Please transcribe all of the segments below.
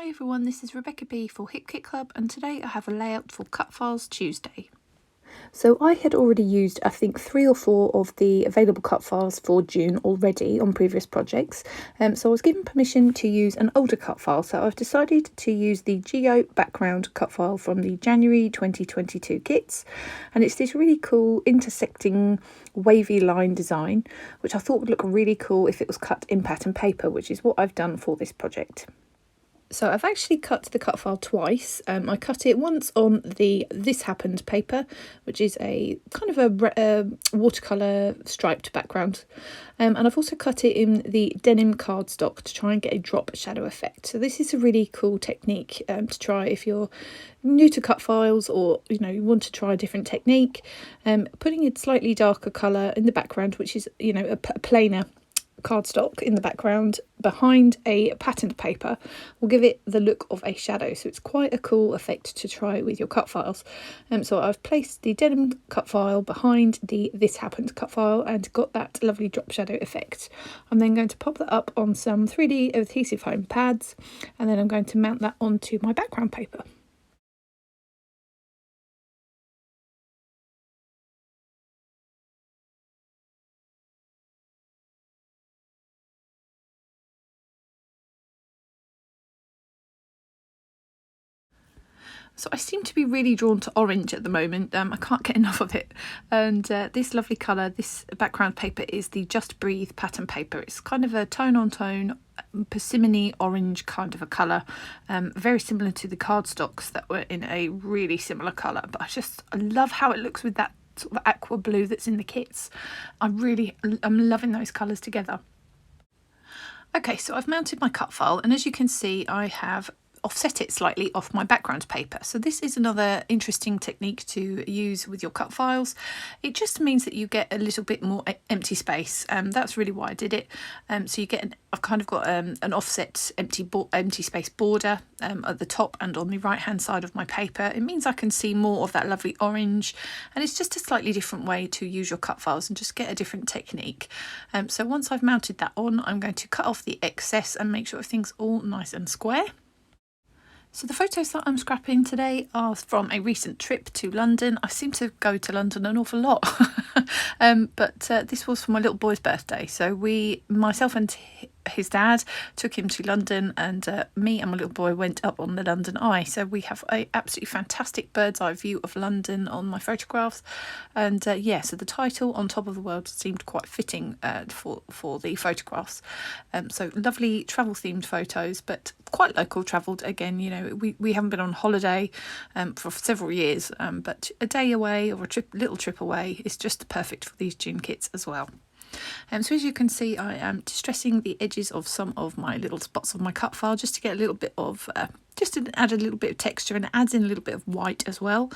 Hi everyone, this is Rebecca B for Hip Kit Club, and today I have a layout for Cutfiles Tuesday. So I had already used, I think, 3 or 4 of the available cut files for June already on previous projects. So I was given permission to use an older cut file, so I've decided to use the Geo background cut file from the January 2022 kits. And it's this really cool intersecting wavy line design, which I thought would look really cool if it was cut in pattern paper, which is what I've done for this project. So I've actually cut the cut file twice. I cut it once on the This Happened paper, which is a kind of a watercolour striped background. And I've also cut it in the denim cardstock to try and get a drop shadow effect. So this is a really cool technique to try if you're new to cut files, or you want to try a different technique. Putting a slightly darker colour in the background, which is a plainer cardstock in the background behind a patterned paper, will give it the look of a shadow. So it's quite a cool effect to try with your cut files. So I've placed the denim cut file behind the This Happened cut file and got that lovely drop shadow effect. I'm then going to pop that up on some 3D adhesive foam pads, and then I'm going to mount that onto my background paper. So I seem to be really drawn to orange at the moment. I can't get enough of it. And this lovely colour, this background paper, is the Just Breathe pattern paper. It's kind of a tone-on-tone persimmony orange kind of a colour, very similar to the cardstocks that were in a really similar colour. But I love how it looks with that sort of aqua blue that's in the kits. I'm loving those colours together. Okay, so I've mounted my cut file, and as you can see, I have offset it slightly off my background paper. So this is another interesting technique to use with your cut files. It just means that you get a little bit more empty space. That's really why I did it. So you get I've kind of got an offset empty space border at the top and on the right hand side of my paper. It means I can see more of that lovely orange, and it's just a slightly different way to use your cut files and just get a different technique. So once I've mounted that on, I'm going to cut off the excess and make sure everything's all nice and square. So the photos that I'm scrapping today are from a recent trip to London. I seem to go to London an awful lot, but this was for my little boy's birthday. So myself and his dad took him to London, and me and my little boy went up on the London Eye. So we have a absolutely fantastic bird's eye view of London on my photographs, and yeah, so the title On Top of the World seemed quite fitting for the photographs. So lovely travel themed photos, but quite local travelled again. We haven't been on holiday for several years, but a day away or little trip away is just perfect for these June kits as well. So as you can see, I am distressing the edges of some of my little spots of my cut file just to get a little bit of just to add a little bit of texture, and it adds in a little bit of white as well.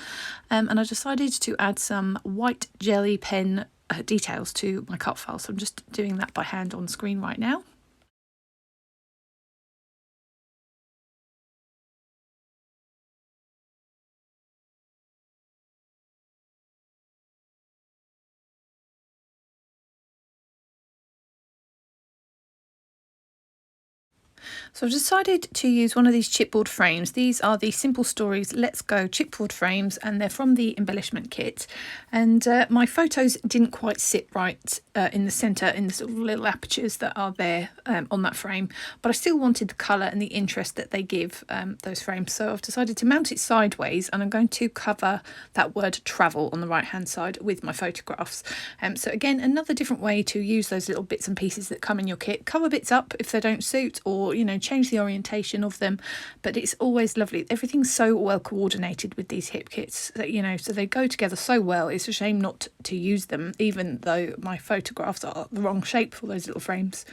And I decided to add some white jelly pen details to my cut file, so I'm just doing that by hand on screen right now. So I've decided to use one of these chipboard frames. These are the Simple Stories Let's Go chipboard frames, and they're from the embellishment kit. And my photos didn't quite sit right in the centre, in the sort of little apertures that are there on that frame, but I still wanted the colour and the interest that they give those frames. So I've decided to mount it sideways, and I'm going to cover that word travel on the right hand side with my photographs. So again, another different way to use those little bits and pieces that come in your kit. Cover bits up if they don't suit, or change the orientation of them, but it's always lovely. Everything's so well coordinated with these hip kits that so they go together so well. It's a shame not to use them, even though my photographs are the wrong shape for those little frames.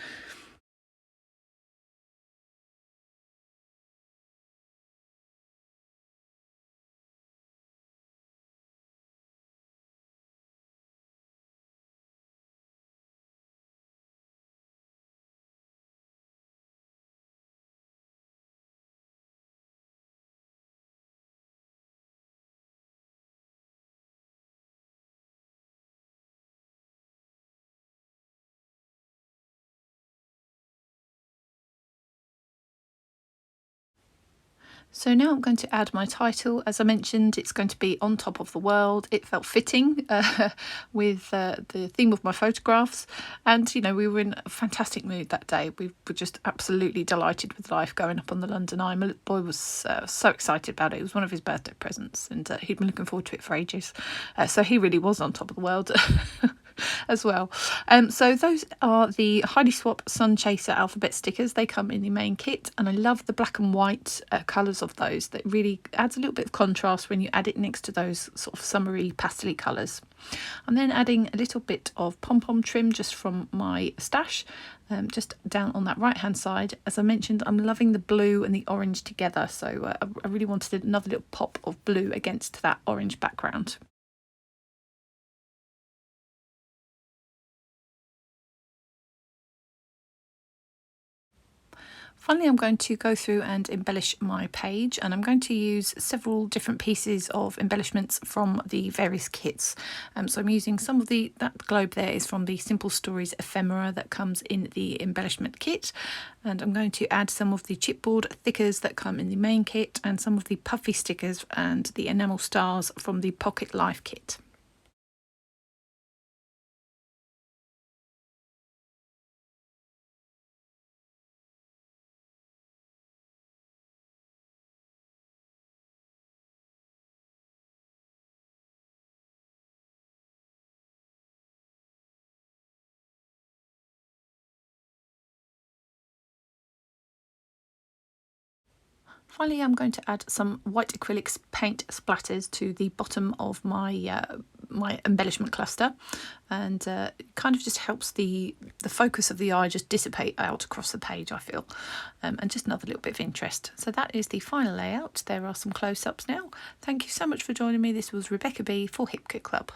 So now I'm going to add my title. As I mentioned, it's going to be On Top of the World. It felt fitting with the theme of my photographs. And, you know, we were in a fantastic mood that day. We were just absolutely delighted with life going up on the London Eye. My little boy was so excited about it. It was one of his birthday presents and he'd been looking forward to it for ages. So he really was on top of the world. As well. So those are the Heidi Swap Sun Chaser alphabet stickers. They come in the main kit, and I love the black and white colours of those. That really adds a little bit of contrast when you add it next to those sort of summery pastel colours. I'm then adding a little bit of pom-pom trim just from my stash, just down on that right hand side. As I mentioned, I'm loving the blue and the orange together, so I really wanted another little pop of blue against that orange background. Finally, I'm going to go through and embellish my page, and I'm going to use several different pieces of embellishments from the various kits. So I'm using some of that globe there is from the Simple Stories ephemera that comes in the embellishment kit, and I'm going to add some of the chipboard thickers that come in the main kit and some of the puffy stickers and the enamel stars from the Pocket Life kit. Finally, I'm going to add some white acrylics paint splatters to the bottom of my my embellishment cluster, and it kind of just helps the focus of the eye just dissipate out across the page, I feel, and just another little bit of interest. So that is the final layout. There are some close-ups now. Thank you so much for joining me. This was Rebecca B for Hip Kit Club.